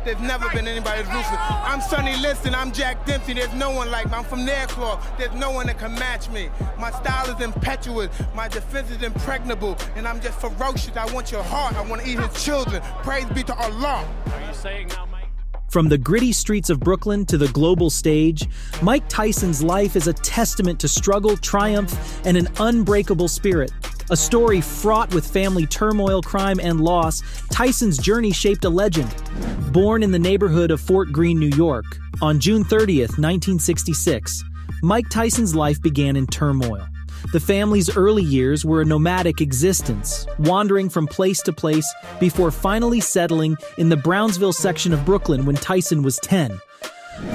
There's never been anybody as ruthless. I'm Sonny Liston, I'm Jack Dempsey, there's no one like me. I'm from Nairclaw, there's no one that can match me. My style is impetuous, my defense is impregnable, and I'm just ferocious. I want your heart, I want to eat his children. Praise be to Allah. Are you saying now, Mike? From the gritty streets of Brooklyn to the global stage, Mike Tyson's life is a testament to struggle, triumph, and an unbreakable spirit. A story fraught with family turmoil, crime, and loss, Tyson's journey shaped a legend. Born in the neighborhood of Fort Greene, New York, on June 30th, 1966, Mike Tyson's life began in turmoil. The family's early years were a nomadic existence, wandering from place to place before finally settling in the Brownsville section of Brooklyn when Tyson was 10.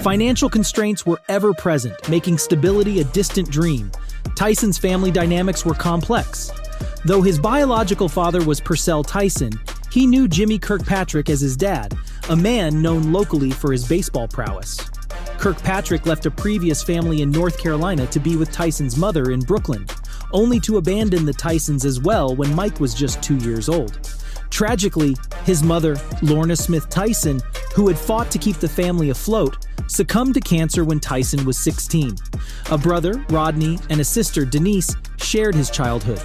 Financial constraints were ever present, making stability a distant dream. Tyson's family dynamics were complex. Though his biological father was Purcell Tyson, he knew Jimmy Kirkpatrick as his dad, a man known locally for his baseball prowess. Kirkpatrick left a previous family in North Carolina to be with Tyson's mother in Brooklyn, only to abandon the Tysons as well when Mike was just 2 years old. Tragically, his mother, Lorna Smith Tyson, who had fought to keep the family afloat, succumbed to cancer when Tyson was 16. A brother, Rodney, and a sister, Denise, shared his childhood.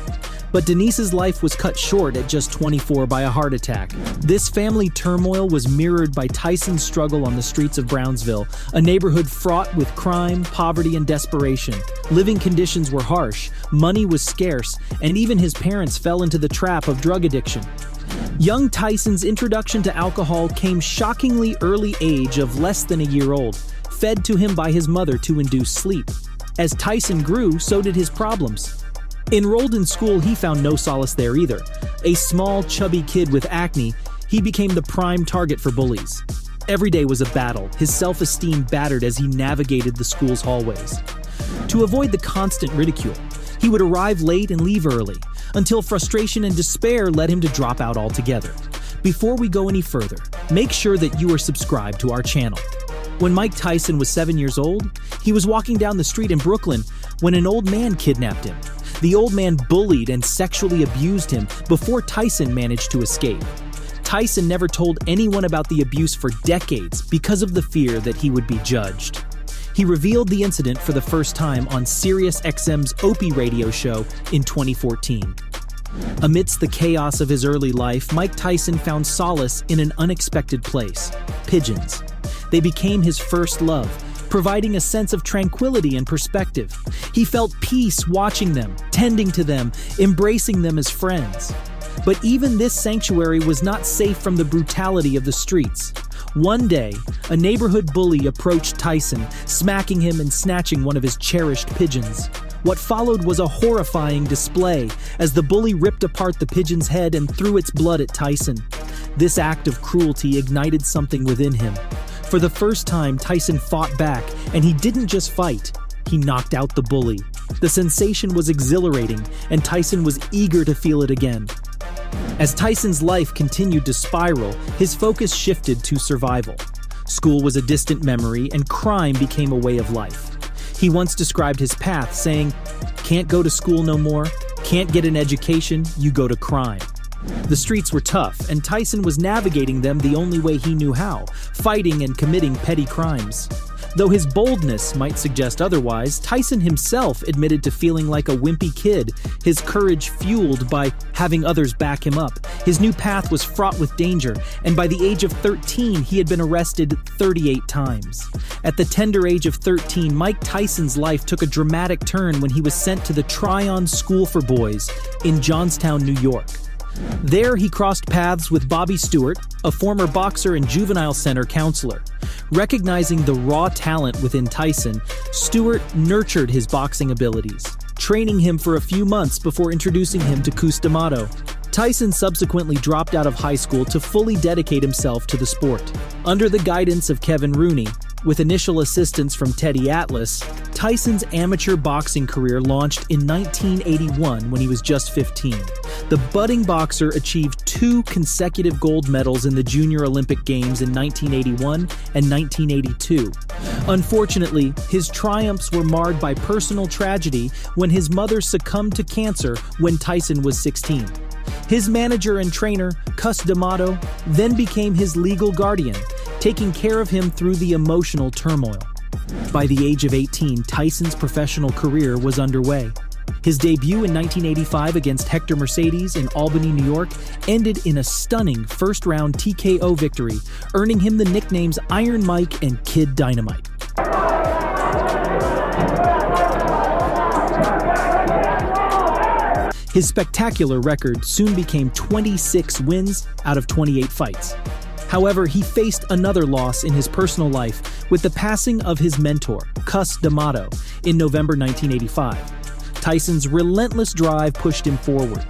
But Denise's life was cut short at just 24 by a heart attack. This family turmoil was mirrored by Tyson's struggle on the streets of Brownsville, a neighborhood fraught with crime, poverty, and desperation. Living conditions were harsh, money was scarce, and even his parents fell into the trap of drug addiction. Young Tyson's introduction to alcohol came shockingly early age of less than a year old, fed to him by his mother to induce sleep. As Tyson grew, so did his problems. Enrolled in school, he found no solace there either. A small, chubby kid with acne, he became the prime target for bullies. Every day was a battle, his self-esteem battered as he navigated the school's hallways. To avoid the constant ridicule, he would arrive late and leave early, until frustration and despair led him to drop out altogether. Before we go any further, make sure that you are subscribed to our channel. When Mike Tyson was 7 years old, he was walking down the street in Brooklyn when an old man kidnapped him. The old man bullied and sexually abused him before Tyson managed to escape. Tyson never told anyone about the abuse for decades because of the fear that he would be judged. He revealed the incident for the first time on Sirius XM's Opie radio show in 2014. Amidst the chaos of his early life, Mike Tyson found solace in an unexpected place: Pigeons. They became his first love, providing a sense of tranquility and perspective. He felt peace watching them, tending to them, embracing them as friends. But even this sanctuary was not safe from the brutality of the streets. One day, a neighborhood bully approached Tyson, smacking him and snatching one of his cherished pigeons. What followed was a horrifying display as the bully ripped apart the pigeon's head and threw its blood at Tyson. This act of cruelty ignited something within him. For the first time, Tyson fought back, and he didn't just fight, he knocked out the bully. The sensation was exhilarating, and Tyson was eager to feel it again. As Tyson's life continued to spiral, his focus shifted to survival. School was a distant memory, and crime became a way of life. He once described his path, saying, "Can't go to school no more, can't get an education, you go to crime." The streets were tough, and Tyson was navigating them the only way he knew how, fighting and committing petty crimes. Though his boldness might suggest otherwise, Tyson himself admitted to feeling like a wimpy kid, his courage fueled by having others back him up. His new path was fraught with danger, and by the age of 13, he had been arrested 38 times. At the tender age of 13, Mike Tyson's life took a dramatic turn when he was sent to the Tryon School for Boys in Johnstown, New York. There, he crossed paths with Bobby Stewart, a former boxer and juvenile center counselor. Recognizing the raw talent within Tyson, Stewart nurtured his boxing abilities, training him for a few months before introducing him to Cus D'Amato. Tyson subsequently dropped out of high school to fully dedicate himself to the sport. Under the guidance of Kevin Rooney, with initial assistance from Teddy Atlas, Tyson's amateur boxing career launched in 1981 when he was just 15. The budding boxer achieved 2 consecutive gold medals in the Junior Olympic Games in 1981 and 1982. Unfortunately, his triumphs were marred by personal tragedy when his mother succumbed to cancer when Tyson was 16. His manager and trainer, Cus D'Amato, then became his legal guardian, taking care of him through the emotional turmoil. By the age of 18, Tyson's professional career was underway. His debut in 1985 against Hector Mercedes in Albany, New York, ended in a stunning first-round TKO victory, earning him the nicknames Iron Mike and Kid Dynamite. His spectacular record soon became 26 wins out of 28 fights. However, he faced another loss in his personal life with the passing of his mentor, Cus D'Amato, in November 1985. Tyson's relentless drive pushed him forward.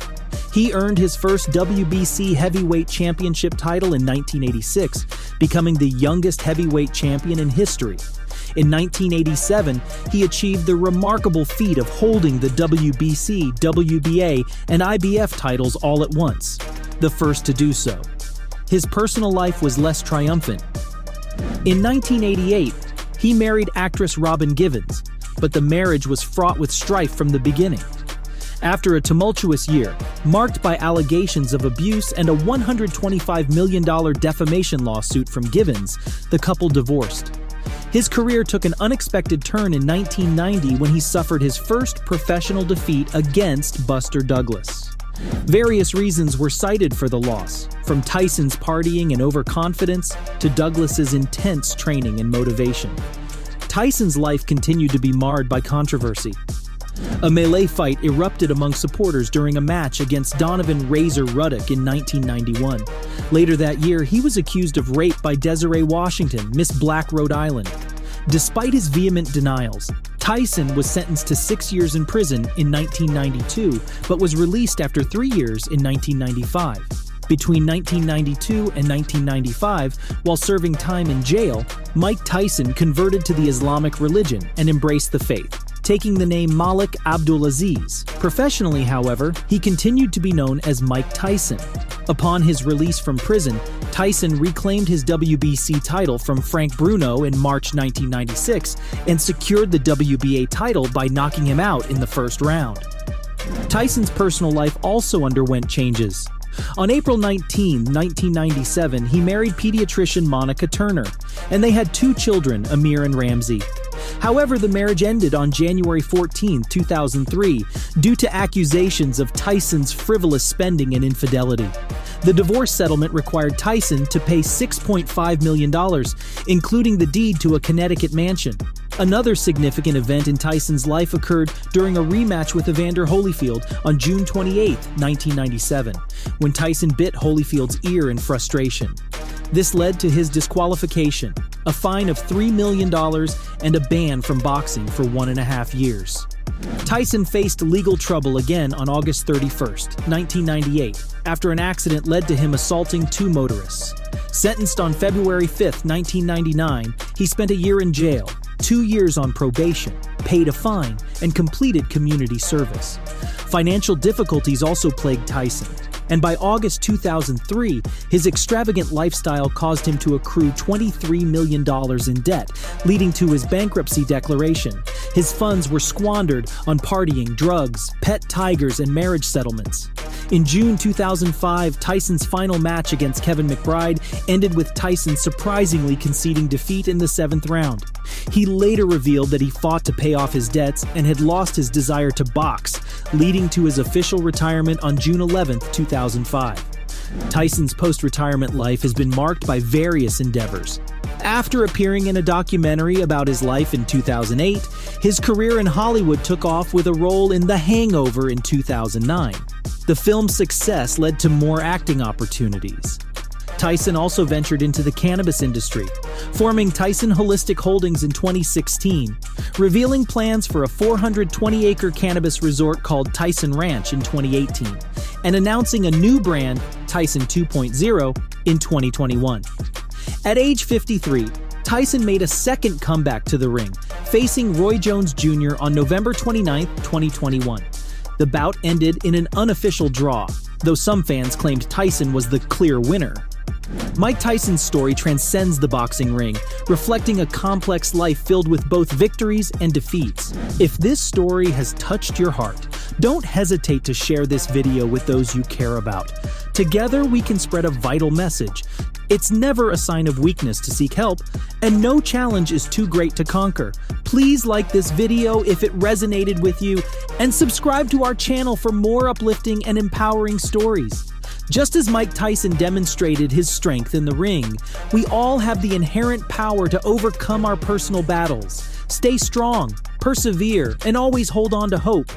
He earned his first WBC heavyweight championship title in 1986, becoming the youngest heavyweight champion in history. In 1987, he achieved the remarkable feat of holding the WBC, WBA, and IBF titles all at once, the first to do so. His personal life was less triumphant. In 1988, he married actress Robin Givens, but the marriage was fraught with strife from the beginning. After a tumultuous year, marked by allegations of abuse and a $125 million defamation lawsuit from Givens, the couple divorced. His career took an unexpected turn in 1990 when he suffered his first professional defeat against Buster Douglas. Various reasons were cited for the loss, from Tyson's partying and overconfidence to Douglas's intense training and motivation. Tyson's life continued to be marred by controversy. A melee fight erupted among supporters during a match against Donovan "Razor" Ruddock in 1991. Later that year, he was accused of rape by Desiree Washington, Miss Black Rhode Island. Despite his vehement denials, Tyson was sentenced to 6 years in prison in 1992, but was released after 3 years in 1995. Between 1992 and 1995, while serving time in jail, Mike Tyson converted to the Islamic religion and embraced the faith, taking the name Malik Abdulaziz. Professionally, however, he continued to be known as Mike Tyson. Upon his release from prison, Tyson reclaimed his WBC title from Frank Bruno in March 1996 and secured the WBA title by knocking him out in the first round. Tyson's personal life also underwent changes. On April 19, 1997, he married pediatrician Monica Turner, and they had 2 children, Amir and Ramsey. However, the marriage ended on January 14, 2003, due to accusations of Tyson's frivolous spending and infidelity. The divorce settlement required Tyson to pay $6.5 million, including the deed to a Connecticut mansion. Another significant event in Tyson's life occurred during a rematch with Evander Holyfield on June 28, 1997, when Tyson bit Holyfield's ear in frustration. This led to his disqualification, a fine of $3 million, and a ban from boxing for 1.5 years. Tyson faced legal trouble again on August 31, 1998, after an accident led to him assaulting 2 motorists. Sentenced on February 5, 1999, he spent a year in jail, 2 years on probation, paid a fine, and completed community service. Financial difficulties also plagued Tyson, and by August 2003, his extravagant lifestyle caused him to accrue $23 million in debt, leading to his bankruptcy declaration. His funds were squandered on partying, drugs, pet tigers, and marriage settlements. In June 2005, Tyson's final match against Kevin McBride ended with Tyson surprisingly conceding defeat in the 7th round. He later revealed that he fought to pay off his debts and had lost his desire to box, leading to his official retirement on June 11, 2005. Tyson's post-retirement life has been marked by various endeavors. After appearing in a documentary about his life in 2008, his career in Hollywood took off with a role in The Hangover in 2009. The film's success led to more acting opportunities. Tyson also ventured into the cannabis industry, forming Tyson Holistic Holdings in 2016, revealing plans for a 420-acre cannabis resort called Tyson Ranch in 2018, and announcing a new brand, Tyson 2.0, in 2021. At age 53, Tyson made a second comeback to the ring, facing Roy Jones Jr. on November 29, 2021. The bout ended in an unofficial draw, though some fans claimed Tyson was the clear winner. Mike Tyson's story transcends the boxing ring, reflecting a complex life filled with both victories and defeats. If this story has touched your heart, don't hesitate to share this video with those you care about. Together, we can spread a vital message. It's never a sign of weakness to seek help, and no challenge is too great to conquer. Please like this video if it resonated with you, and subscribe to our channel for more uplifting and empowering stories. Just as Mike Tyson demonstrated his strength in the ring, we all have the inherent power to overcome our personal battles. Stay strong, persevere, and always hold on to hope.